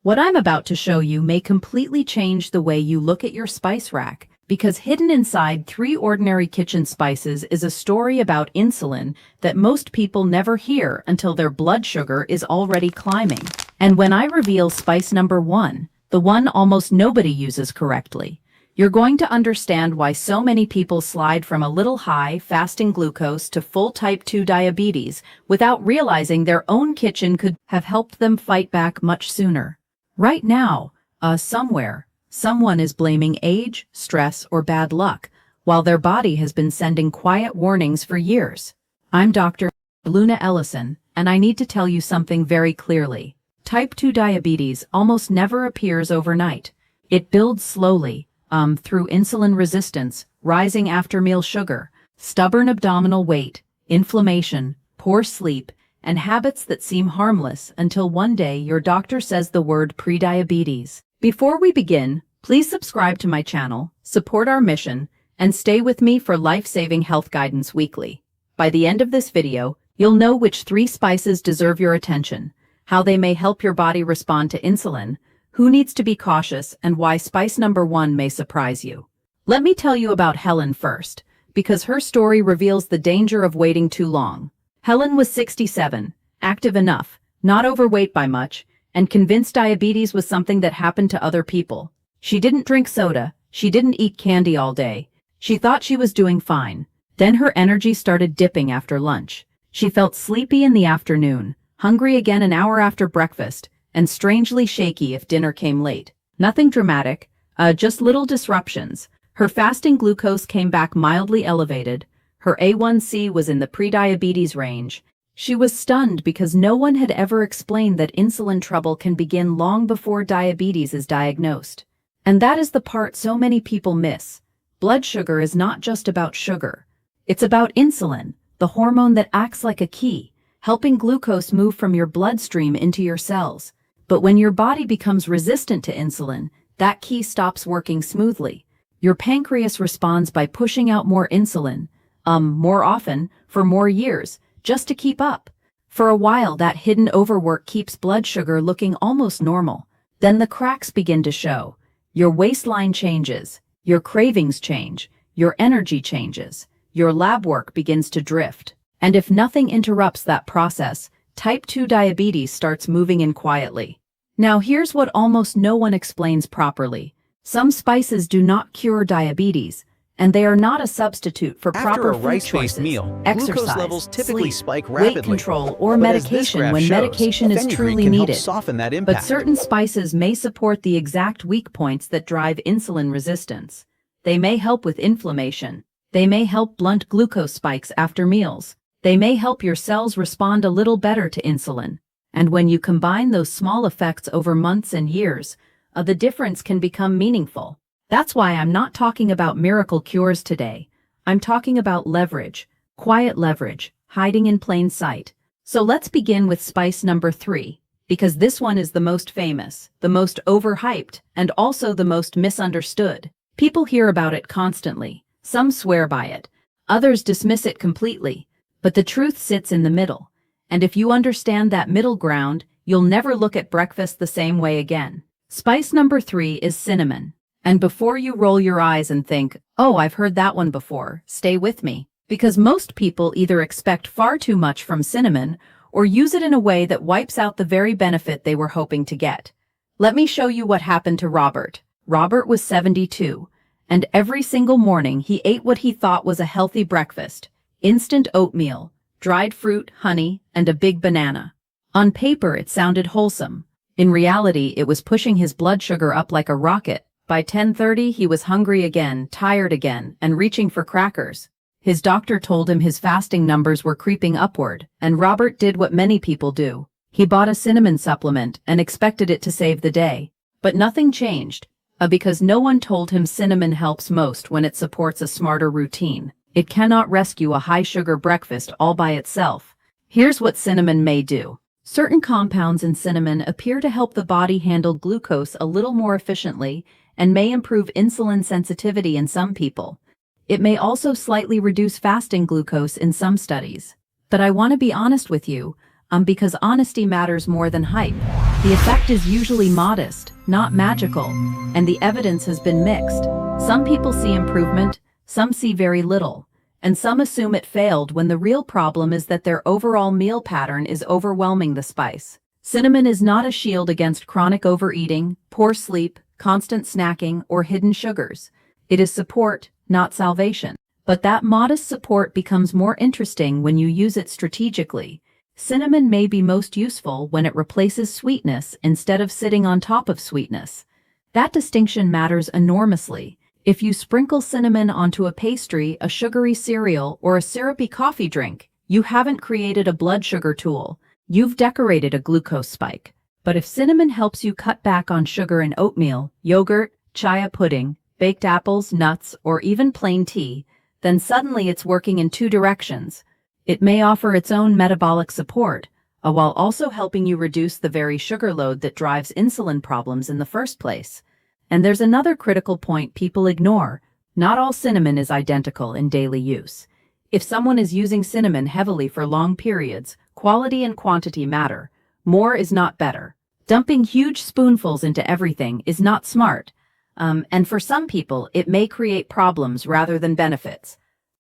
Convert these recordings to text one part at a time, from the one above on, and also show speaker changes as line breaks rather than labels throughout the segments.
What I'm about to show you may completely change the way you look at your spice rack, because hidden inside 3 ordinary kitchen spices is a story about insulin that most people never hear until their blood sugar is already climbing. And when I reveal spice number 1, the one almost nobody uses correctly, you're going to understand why so many people slide from a little high fasting glucose to full type 2 diabetes without realizing their own kitchen could have helped them fight back much sooner. Right now, somewhere, someone is blaming age, stress, or bad luck, while their body has been sending quiet warnings for years. I'm Dr. Luna Ellison, and I need to tell you something very clearly. Type 2 diabetes almost never appears overnight. It builds slowly, through insulin resistance, rising after-meal sugar, stubborn abdominal weight, inflammation, poor sleep, and habits that seem harmless until one day your doctor says the word prediabetes. Before we begin, please subscribe to my channel, support our mission, and stay with me for life-saving health guidance weekly. By the end of this video, you'll know which 3 spices deserve your attention, how they may help your body respond to insulin, who needs to be cautious, and why spice number 1 may surprise you. Let me tell you about Helen first, because her story reveals the danger of waiting too long. Helen was 67, active enough, not overweight by much, and convinced diabetes was something that happened to other people. She didn't drink soda, she didn't eat candy all day. She thought she was doing fine. Then her energy started dipping after lunch. She felt sleepy in the afternoon, hungry again an hour after breakfast, and strangely shaky if dinner came late. Nothing dramatic, just little disruptions. Her fasting glucose came back mildly elevated. Her A1C was in the prediabetes range. She was stunned because no one had ever explained that insulin trouble can begin long before diabetes is diagnosed. And that is the part so many people miss. Blood sugar is not just about sugar. It's about insulin, the hormone that acts like a key, helping glucose move from your bloodstream into your cells. But when your body becomes resistant to insulin, that key stops working smoothly. Your pancreas responds by pushing out more insulin, more often, for more years, just to keep up. For a while, that hidden overwork keeps blood sugar looking almost normal. Then the cracks begin to show. Your waistline changes, your cravings change, your energy changes, your lab work begins to drift. And if nothing interrupts that process, type 2 diabetes starts moving in quietly. Now here's what almost no one explains properly. Some spices do not cure diabetes, and they are not a substitute for proper food choices,
meal,
exercise,
glucose levels typically
sleep,
spike rapidly,
weight control, or
but as this
medication
graph
when
shows,
medication is
fenugreek
truly
can help
needed.
soften that
But
impact.
certain spices may support the exact weak points that drive insulin resistance. They may help with inflammation. They may help blunt glucose spikes after meals. They may help your cells respond a little better to insulin. And when you combine those small effects over months and years, the difference can become meaningful. That's why I'm not talking about miracle cures today. I'm talking about leverage, quiet leverage, hiding in plain sight. So let's begin with spice number 3, because this one is the most famous, the most overhyped, and also the most misunderstood. People hear about it constantly. Some swear by it. Others dismiss it completely. But the truth sits in the middle. And if you understand that middle ground, you'll never look at breakfast the same way again. Spice number 3 is cinnamon. And before you roll your eyes and think, oh, I've heard that one before, stay with me. Because most people either expect far too much from cinnamon or use it in a way that wipes out the very benefit they were hoping to get. Let me show you what happened to Robert. Robert was 72, and every single morning he ate what he thought was a healthy breakfast: instant oatmeal, dried fruit, honey, and a big banana. On paper, it sounded wholesome. In reality, it was pushing his blood sugar up like a rocket. By 10:30, he was hungry again, tired again, and reaching for crackers. His doctor told him his fasting numbers were creeping upward, and Robert did what many people do. He bought a cinnamon supplement and expected it to save the day. But nothing changed, because no one told him cinnamon helps most when it supports a smarter routine. It cannot rescue a high-sugar breakfast all by itself. Here's what cinnamon may do. Certain compounds in cinnamon appear to help the body handle glucose a little more efficiently and may improve insulin sensitivity in some people. It may also slightly reduce fasting glucose in some studies. But I want to be honest with you, Because honesty matters more than hype. The effect is usually modest, not magical, and the evidence has been mixed. Some people see improvement, some see very little, and some assume it failed when the real problem is that their overall meal pattern is overwhelming the spice. Cinnamon is not a shield against chronic overeating, poor sleep, constant snacking, or hidden sugars. It is support, not salvation. But that modest support becomes more interesting when you use it strategically. Cinnamon may be most useful when it replaces sweetness instead of sitting on top of sweetness. That distinction matters enormously. If you sprinkle cinnamon onto a pastry, a sugary cereal, or a syrupy coffee drink, you haven't created a blood sugar tool. You've decorated a glucose spike. But if cinnamon helps you cut back on sugar in oatmeal, yogurt, chia pudding, baked apples, nuts, or even plain tea, then suddenly it's working in two directions. It may offer its own metabolic support, while also helping you reduce the very sugar load that drives insulin problems in the first place. And there's another critical point people ignore. Not all cinnamon is identical in daily use. If someone is using cinnamon heavily for long periods, quality and quantity matter. More is not better. Dumping huge spoonfuls into everything is not smart. And for some people, it may create problems rather than benefits.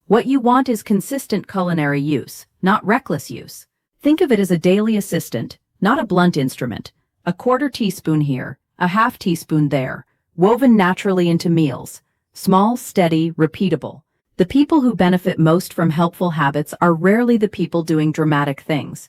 What you want is consistent culinary use, not reckless use. Think of it as a daily assistant, not a blunt instrument. A quarter teaspoon here, a half teaspoon there, woven naturally into meals. Small, steady, repeatable. The people who benefit most from helpful habits are rarely the people doing dramatic things.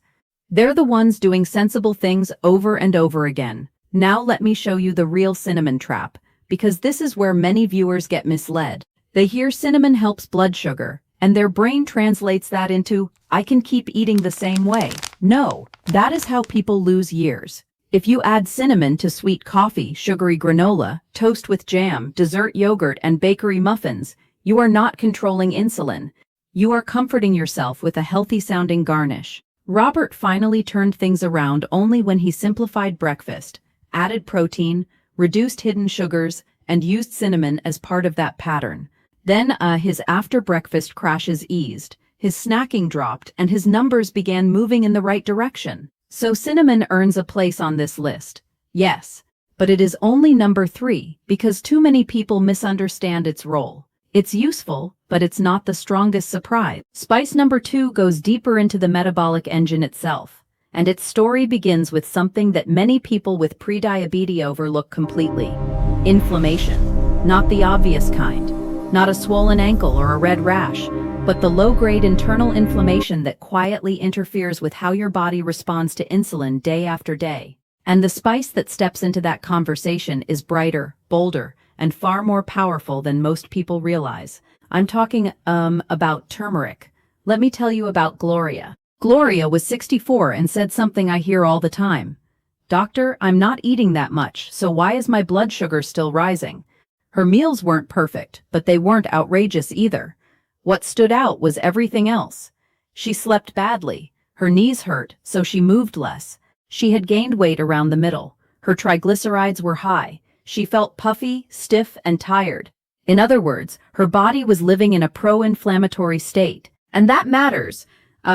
They're the ones doing sensible things over and over again. Now let me show you the real cinnamon trap, because this is where many viewers get misled. They hear cinnamon helps blood sugar, and their brain translates that into, I can keep eating the same way. No, that is how people lose years. If you add cinnamon to sweet coffee, sugary granola, toast with jam, dessert yogurt, and bakery muffins, you are not controlling insulin. You are comforting yourself with a healthy-sounding garnish. Robert finally turned things around only when he simplified breakfast, added protein, reduced hidden sugars, and used cinnamon as part of that pattern. Then his after-breakfast crashes eased, his snacking dropped, and his numbers began moving in the right direction. So cinnamon earns a place on this list. Yes, but it is only number 3 because too many people misunderstand its role. It's useful, but it's not the strongest surprise. Spice number 2 goes deeper into the metabolic engine itself, and its story begins with something that many people with prediabetes overlook completely. Inflammation. Not the obvious kind. Not a swollen ankle or a red rash, but the low-grade internal inflammation that quietly interferes with how your body responds to insulin day after day. And the spice that steps into that conversation is brighter, bolder, and far more powerful than most people realize. I'm talking, about turmeric. Let me tell you about Gloria. Gloria was 64 and said something I hear all the time. Doctor, I'm not eating that much, so why is my blood sugar still rising? Her meals weren't perfect, but they weren't outrageous either. What stood out was everything else. She slept badly. Her knees hurt, so she moved less. She had gained weight around the middle. Her triglycerides were high. She felt puffy, stiff, and tired. In other words, her body was living in a pro-inflammatory state. And that matters,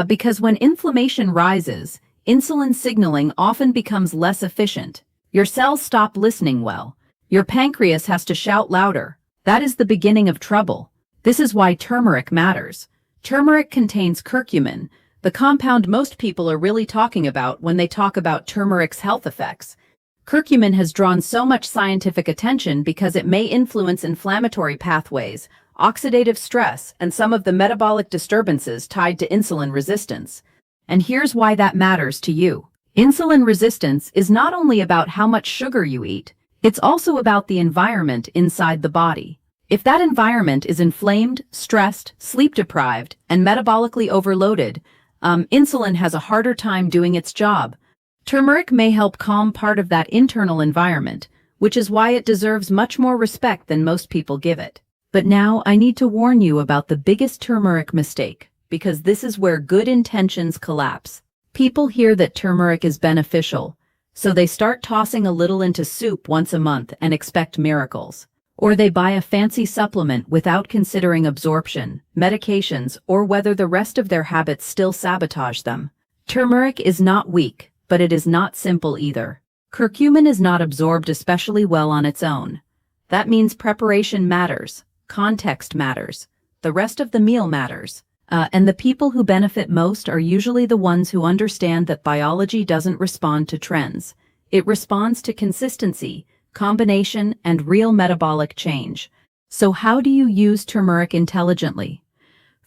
because when inflammation rises, insulin signaling often becomes less efficient. Your cells stop listening well. Your pancreas has to shout louder. That is the beginning of trouble. This is why turmeric matters. Turmeric contains curcumin, the compound most people are really talking about when they talk about turmeric's health effects. Curcumin has drawn so much scientific attention because it may influence inflammatory pathways, oxidative stress, and some of the metabolic disturbances tied to insulin resistance. And here's why that matters to you. Insulin resistance is not only about how much sugar you eat, it's also about the environment inside the body. If that environment is inflamed, stressed, sleep-deprived, and metabolically overloaded, insulin has a harder time doing its job. Turmeric may help calm part of that internal environment, which is why it deserves much more respect than most people give it. But now I need to warn you about the biggest turmeric mistake, because this is where good intentions collapse. People hear that turmeric is beneficial, so they start tossing a little into soup once a month and expect miracles. Or they buy a fancy supplement without considering absorption, medications, or whether the rest of their habits still sabotage them. Turmeric is not weak, but it is not simple either. Curcumin is not absorbed especially well on its own. That means preparation matters, context matters, the rest of the meal matters. And the people who benefit most are usually the ones who understand that biology doesn't respond to trends. It responds to consistency, combination, and real metabolic change. So how do you use turmeric intelligently?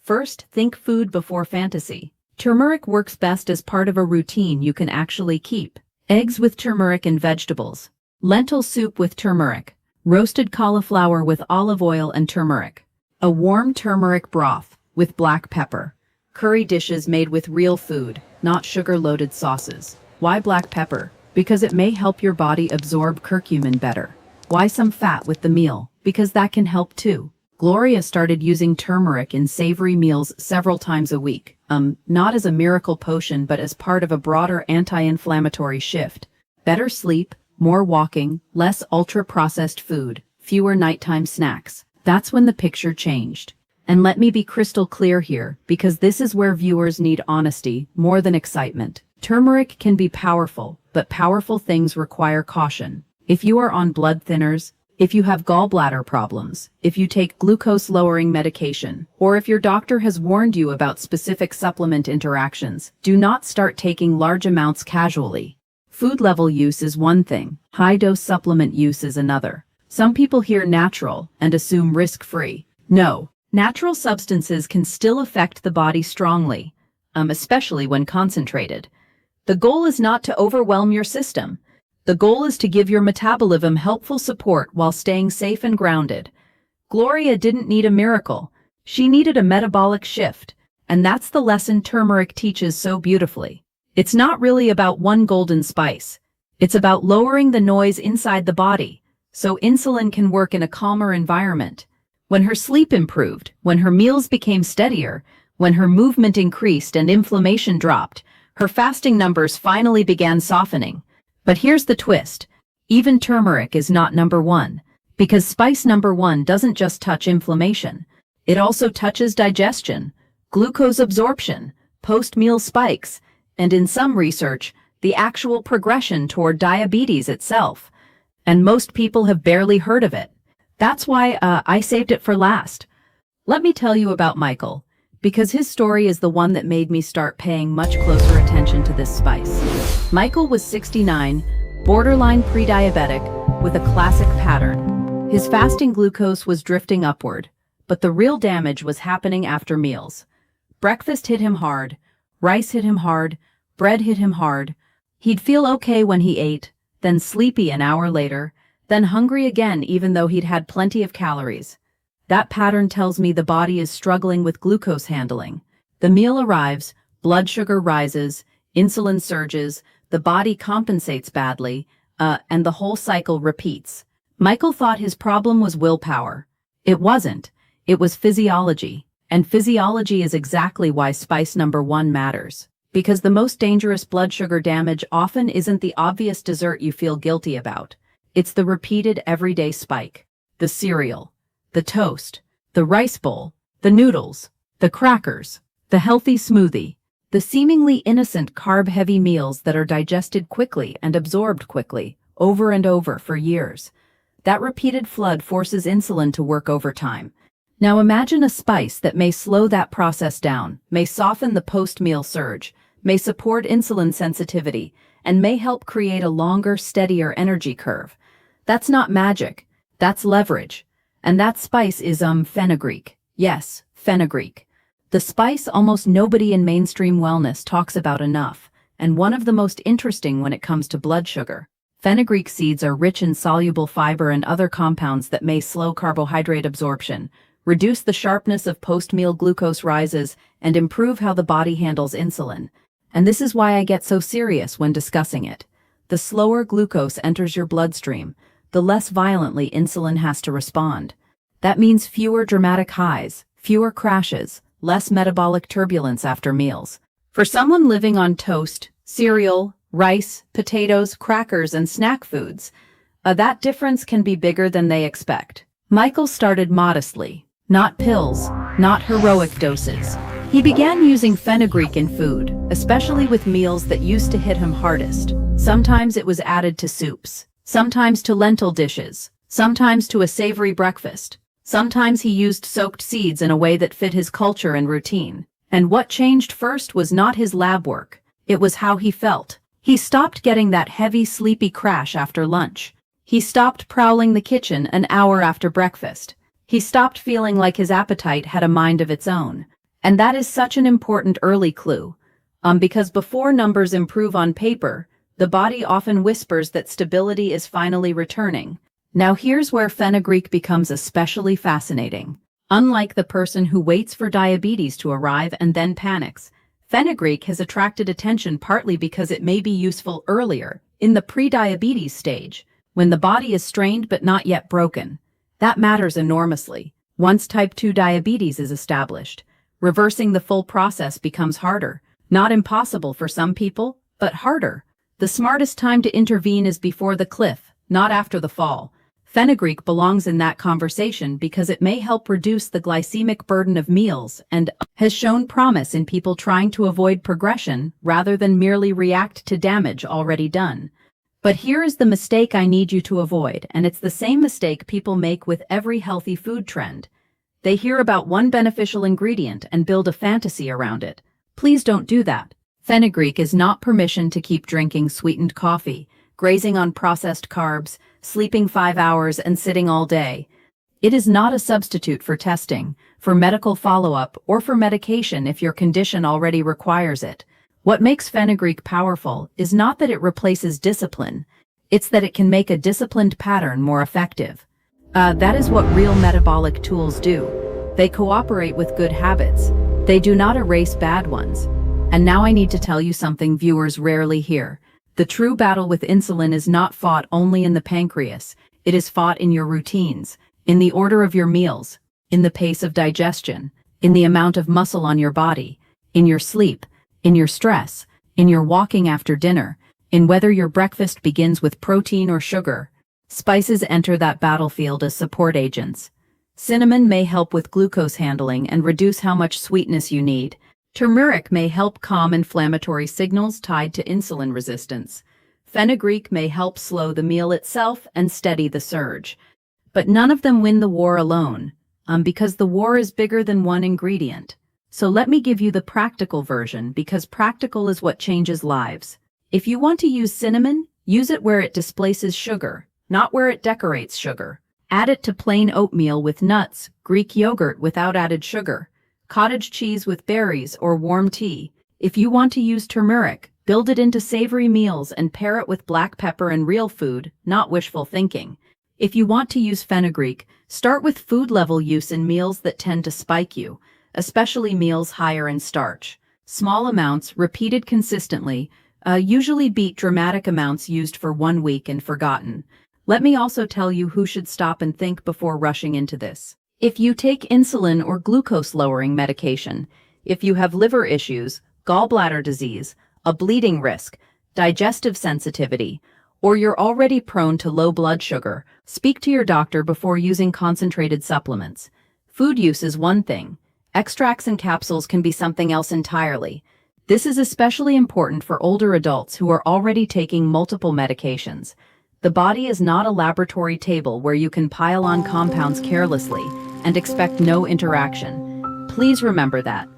First, think food before fantasy. Turmeric works best as part of a routine you can actually keep. Eggs with turmeric and vegetables. Lentil soup with turmeric. Roasted cauliflower with olive oil and turmeric. A warm turmeric broth with black pepper. Curry dishes made with real food, not sugar-loaded sauces. Why black pepper? Because it may help your body absorb curcumin better. Why some fat with the meal? Because that can help too. Gloria started using turmeric in savory meals several times a week. Not as a miracle potion, but as part of a broader anti-inflammatory shift. Better sleep, more walking, less ultra-processed food, fewer nighttime snacks. That's when the picture changed. And let me be crystal clear here, because this is where viewers need honesty more than excitement. Turmeric can be powerful, but powerful things require caution. If you are on blood thinners, if you have gallbladder problems, if you take glucose-lowering medication, or if your doctor has warned you about specific supplement interactions, do not start taking large amounts casually. Food level use is one thing, high-dose supplement use is another. Some people hear natural and assume risk-free. No, natural substances can still affect the body strongly, especially when concentrated. The goal is not to overwhelm your system. The goal is to give your metabolism helpful support while staying safe and grounded. Gloria didn't need a miracle. She needed a metabolic shift, and that's the lesson turmeric teaches so beautifully. It's not really about one golden spice. It's about lowering the noise inside the body, so insulin can work in a calmer environment. When her sleep improved, when her meals became steadier, when her movement increased and inflammation dropped, her fasting numbers finally began softening. But here's the twist. Even turmeric is not number one, because spice number one doesn't just touch inflammation. It also touches digestion, glucose absorption, post-meal spikes, and in some research, the actual progression toward diabetes itself. And most people have barely heard of it. That's why I saved it for last. Let me tell you about Michael, because his story is the one that made me start paying much closer attention to this spice. Michael was 69, borderline pre-diabetic, with a classic pattern. His fasting glucose was drifting upward, but the real damage was happening after meals. Breakfast hit him hard, rice hit him hard, bread hit him hard. He'd feel okay when he ate, then sleepy an hour later, then hungry again even though he'd had plenty of calories. That pattern tells me the body is struggling with glucose handling. The meal arrives, blood sugar rises, insulin surges, the body compensates badly, and the whole cycle repeats. Michael thought his problem was willpower. It wasn't. It was physiology. And physiology is exactly why spice number one matters. Because the most dangerous blood sugar damage often isn't the obvious dessert you feel guilty about. It's the repeated everyday spike. The cereal. The toast, the rice bowl, the noodles, the crackers, the healthy smoothie, the seemingly innocent carb-heavy meals that are digested quickly and absorbed quickly, over and over for years. That repeated flood forces insulin to work overtime. Now imagine a spice that may slow that process down, may soften the post-meal surge, may support insulin sensitivity, and may help create a longer, steadier energy curve. That's not magic, that's leverage. And that spice is fenugreek. Yes, fenugreek. The spice almost nobody in mainstream wellness talks about enough, and one of the most interesting when it comes to blood sugar. Fenugreek seeds are rich in soluble fiber and other compounds that may slow carbohydrate absorption, reduce the sharpness of post-meal glucose rises, and improve how the body handles insulin. And this is why I get so serious when discussing it. The slower glucose enters your bloodstream, the less violently insulin has to respond. That means fewer dramatic highs, fewer crashes, less metabolic turbulence after meals. For someone living on toast, cereal, rice, potatoes, crackers, and snack foods, that difference can be bigger than they expect. Michael started modestly. Not pills, not heroic doses. He began using fenugreek in food, especially with meals that used to hit him hardest. Sometimes it was added to soups, sometimes to lentil dishes, sometimes to a savory breakfast. Sometimes he used soaked seeds in a way that fit his culture and routine. And what changed first was not his lab work, it was how he felt. He stopped getting that heavy, sleepy crash after lunch. He stopped prowling the kitchen an hour after breakfast. He stopped feeling like his appetite had a mind of its own. And that is such an important early clue. Because before numbers improve on paper, the body often whispers that stability is finally returning. Now here's where fenugreek becomes especially fascinating. Unlike the person who waits for diabetes to arrive and then panics, fenugreek has attracted attention partly because it may be useful earlier, in the pre-diabetes stage, when the body is strained but not yet broken. That matters enormously. Once type 2 diabetes is established, reversing the full process becomes harder. Not impossible for some people, but harder. The smartest time to intervene is before the cliff, not after the fall. Fenugreek belongs in that conversation because it may help reduce the glycemic burden of meals and has shown promise in people trying to avoid progression rather than merely react to damage already done. But here is the mistake I need you to avoid, and it's the same mistake people make with every healthy food trend. They hear about one beneficial ingredient and build a fantasy around it. Please don't do that. Fenugreek is not permission to keep drinking sweetened coffee, grazing on processed carbs, sleeping 5 hours and sitting all day. It is not a substitute for testing, for medical follow-up, or for medication if your condition already requires it. What makes fenugreek powerful is not that it replaces discipline, it's that it can make a disciplined pattern more effective. That is what real metabolic tools do. They cooperate with good habits. They do not erase bad ones. And now I need to tell you something viewers rarely hear. The true battle with insulin is not fought only in the pancreas. It is fought in your routines, in the order of your meals, in the pace of digestion, in the amount of muscle on your body, in your sleep, in your stress, in your walking after dinner, in whether your breakfast begins with protein or sugar. Spices enter that battlefield as support agents. Cinnamon may help with glucose handling and reduce how much sweetness you need. Turmeric may help calm inflammatory signals tied to insulin resistance. Fenugreek may help slow the meal itself and steady the surge. But none of them win the war alone, because the war is bigger than one ingredient. So let me give you the practical version, because practical is what changes lives. If you want to use cinnamon, use it where it displaces sugar, not where it decorates sugar. Add it to plain oatmeal with nuts, Greek yogurt without added sugar, cottage cheese with berries, or warm tea. If you want to use turmeric, build it into savory meals and pair it with black pepper and real food, not wishful thinking. If you want to use fenugreek, start with food-level use in meals that tend to spike you, especially meals higher in starch. Small amounts, repeated consistently, usually beat dramatic amounts used for 1 week and forgotten. Let me also tell you who should stop and think before rushing into this. If you take insulin or glucose-lowering medication, if you have liver issues, gallbladder disease, a bleeding risk, digestive sensitivity, or you're already prone to low blood sugar, speak to your doctor before using concentrated supplements. Food use is one thing. Extracts and capsules can be something else entirely. This is especially important for older adults who are already taking multiple medications. The body is not a laboratory table where you can pile on compounds carelessly and expect no interaction. Please remember that.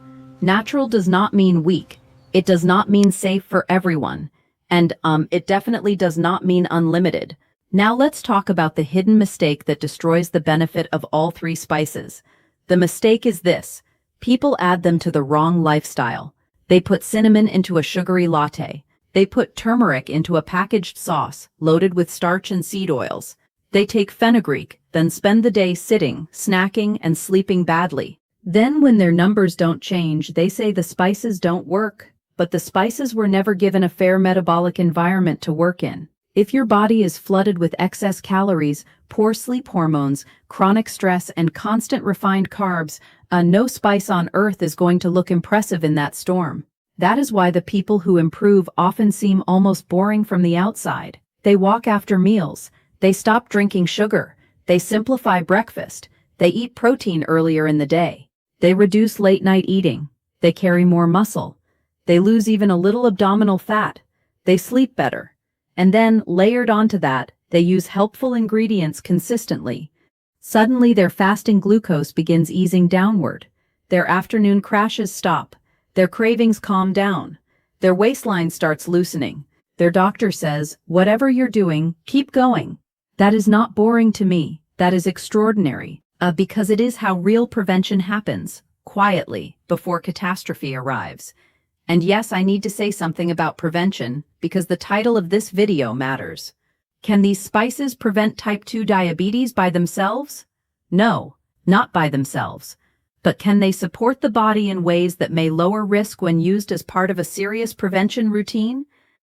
Natural does not mean weak. It does not mean safe for everyone. And it definitely does not mean unlimited. Now let's talk about the hidden mistake that destroys the benefit of all 3 spices. The mistake is this: people add them to the wrong lifestyle. They put cinnamon into a sugary latte. They put turmeric into a packaged sauce loaded with starch and seed oils. They take fenugreek, then spend the day sitting, snacking, and sleeping badly. Then when their numbers don't change, they say the spices don't work. But the spices were never given a fair metabolic environment to work in. If your body is flooded with excess calories, poor sleep hormones, chronic stress, and constant refined carbs, no spice on earth is going to look impressive in that storm. That is why the people who improve often seem almost boring from the outside. They walk after meals. They stop drinking sugar. They simplify breakfast. They eat protein earlier in the day. They reduce late-night eating. They carry more muscle. They lose even a little abdominal fat. They sleep better. And then, layered onto that, they use helpful ingredients consistently. Suddenly their fasting glucose begins easing downward. Their afternoon crashes stop. Their cravings calm down. Their waistline starts loosening. Their doctor says, "Whatever you're doing, keep going." That is not boring to me. That is extraordinary. Because it is how real prevention happens, quietly, before catastrophe arrives. And yes, I need to say something about prevention, because the title of this video matters. Can these spices prevent type 2 diabetes by themselves? No, not by themselves. But can they support the body in ways that may lower risk when used as part of a serious prevention routine?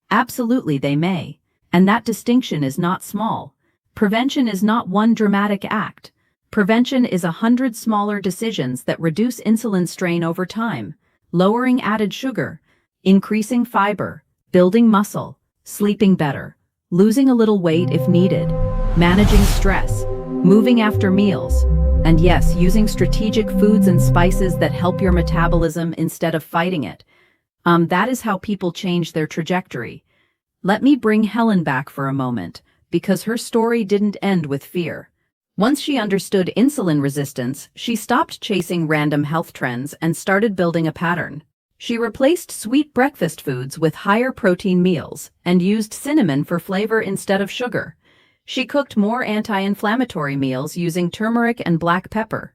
Absolutely they may. And that distinction is not small. Prevention is not one dramatic act. Prevention is 100 smaller decisions that reduce insulin strain over time, lowering added sugar, increasing fiber, building muscle, sleeping better, losing a little weight if needed, managing stress, moving after meals, and yes, using strategic foods and spices that help your metabolism instead of fighting it. That is how people change their trajectory. Let me bring Helen back for a moment, because her story didn't end with fear. Once she understood insulin resistance, she stopped chasing random health trends and started building a pattern. She replaced sweet breakfast foods with higher protein meals and used cinnamon for flavor instead of sugar. She cooked more anti-inflammatory meals using turmeric and black pepper.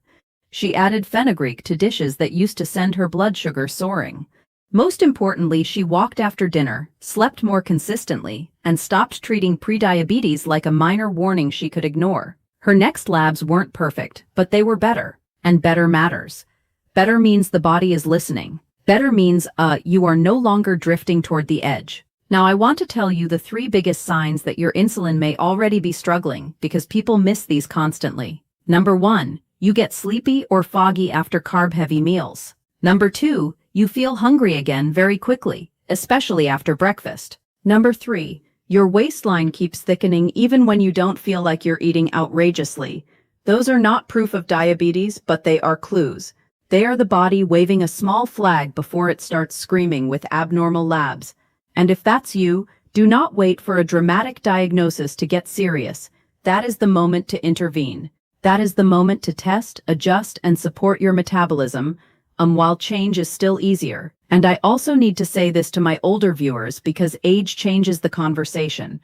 She added fenugreek to dishes that used to send her blood sugar soaring. Most importantly, she walked after dinner, slept more consistently, and stopped treating prediabetes like a minor warning she could ignore. Her next labs weren't perfect, but they were better. And better matters. Better means the body is listening. Better means, you are no longer drifting toward the edge. Now I want to tell you the 3 biggest signs that your insulin may already be struggling, because people miss these constantly. Number 1, you get sleepy or foggy after carb-heavy meals. Number 2, you feel hungry again very quickly, especially after breakfast. Number 3, your waistline keeps thickening even when you don't feel like you're eating outrageously. Those are not proof of diabetes, but they are clues. They are the body waving a small flag before it starts screaming with abnormal labs. And if that's you, do not wait for a dramatic diagnosis to get serious. That is the moment to intervene. That is the moment to test, adjust, and support your metabolism, while change is still easier. And I also need to say this to my older viewers because age changes the conversation.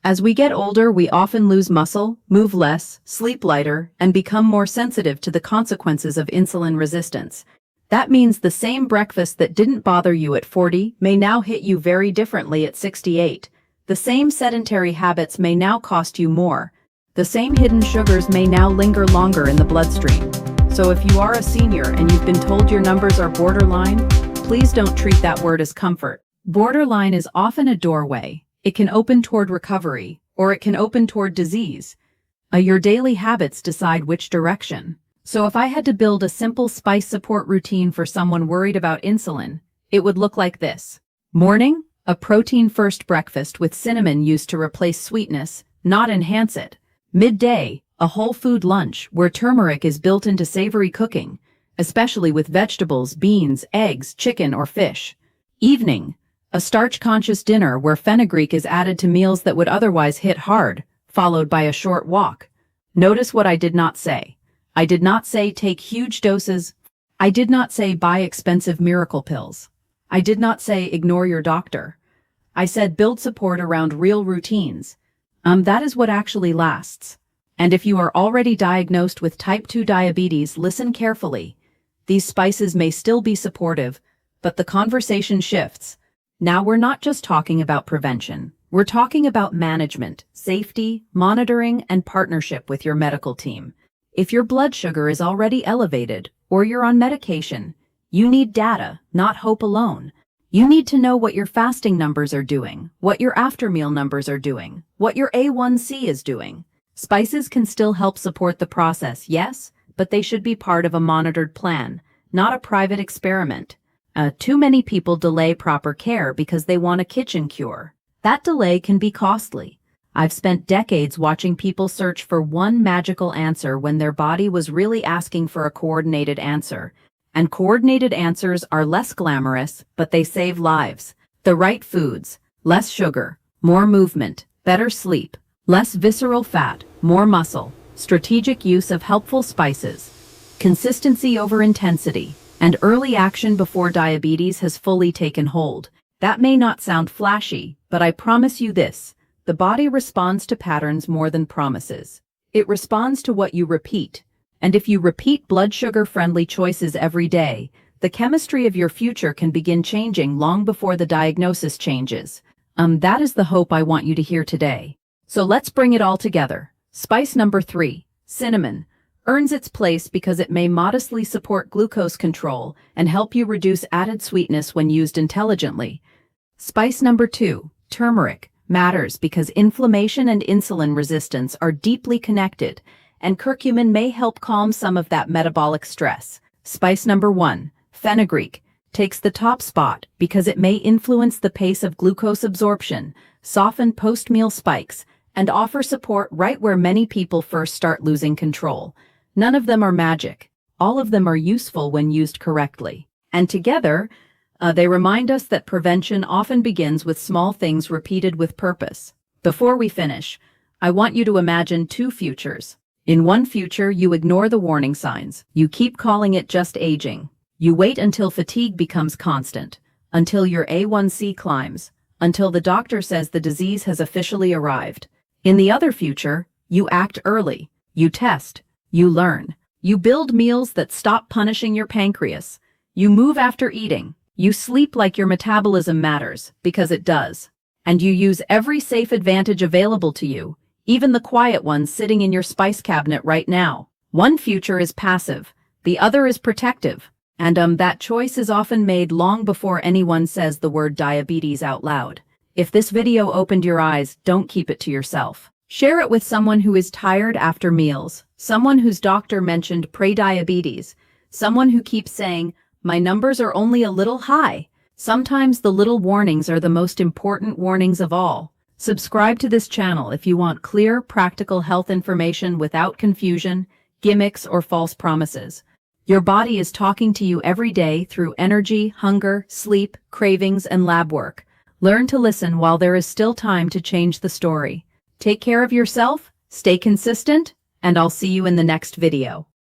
As we get older, we often lose muscle, move less, sleep lighter, and become more sensitive to the consequences of insulin resistance. That means the same breakfast that didn't bother you at 40 may now hit you very differently at 68. The same sedentary habits may now cost you more. The same hidden sugars may now linger longer in the bloodstream. So if you are a senior and you've been told your numbers are borderline, please don't treat that word as comfort. Borderline is often a doorway. It can open toward recovery, or it can open toward disease. Your daily habits decide which direction. So if I had to build a simple spice support routine for someone worried about insulin, it would look like this. Morning, a protein-first breakfast with cinnamon used to replace sweetness, not enhance it. Midday, a whole food lunch where turmeric is built into savory cooking, especially with vegetables, beans, eggs, chicken, or fish. Evening, a starch-conscious dinner where fenugreek is added to meals that would otherwise hit hard, followed by a short walk. Notice what I did not say. I did not say take huge doses. I did not say buy expensive miracle pills. I did not say ignore your doctor. I said build support around real routines. That is what actually lasts. And if you are already diagnosed with type 2 diabetes, listen carefully. These spices may still be supportive, but the conversation shifts. Now we're not just talking about prevention. We're talking about management, safety, monitoring, and partnership with your medical team. If your blood sugar is already elevated, or you're on medication, you need data, not hope alone. You need to know what your fasting numbers are doing, what your after-meal numbers are doing, what your A1C is doing. Spices can still help support the process, yes, but they should be part of a monitored plan, not a private experiment. Too many people delay proper care because they want a kitchen cure. That delay can be costly. I've spent decades watching people search for one magical answer when their body was really asking for a coordinated answer. And coordinated answers are less glamorous, but they save lives. The right foods: less sugar, more movement, better sleep, less visceral fat, more muscle, strategic use of helpful spices, consistency over intensity, and early action before diabetes has fully taken hold. That may not sound flashy, but I promise you this: the body responds to patterns more than promises. It responds to what you repeat. And if you repeat blood sugar-friendly choices every day, the chemistry of your future can begin changing long before the diagnosis changes. That is the hope I want you to hear today. So let's bring it all together. Spice number 3, cinnamon, earns its place because it may modestly support glucose control and help you reduce added sweetness when used intelligently. Spice number 2, turmeric, matters because inflammation and insulin resistance are deeply connected, and curcumin may help calm some of that metabolic stress. Spice number 1, fenugreek, takes the top spot because it may influence the pace of glucose absorption, soften post-meal spikes, and offer support right where many people first start losing control. None of them are magic. All of them are useful when used correctly. And together, they remind us that prevention often begins with small things repeated with purpose. Before we finish, I want you to imagine 2 futures. In one future, you ignore the warning signs. You keep calling it just aging. You wait until fatigue becomes constant, until your A1C climbs, until the doctor says the disease has officially arrived. In the other future, you act early. You test. You learn. You build meals that stop punishing your pancreas. You move after eating. You sleep like your metabolism matters, because it does. And you use every safe advantage available to you, even the quiet ones sitting in your spice cabinet right now. One future is passive, the other is protective. And that choice is often made long before anyone says the word diabetes out loud. If this video opened your eyes, don't keep it to yourself. Share it with someone who is tired after meals, someone whose doctor mentioned prediabetes, someone who keeps saying, "My numbers are only a little high." Sometimes the little warnings are the most important warnings of all. Subscribe to this channel if you want clear, practical health information without confusion, gimmicks, or false promises. Your body is talking to you every day through energy, hunger, sleep, cravings, and lab work. Learn to listen while there is still time to change the story. Take care of yourself, stay consistent, and I'll see you in the next video.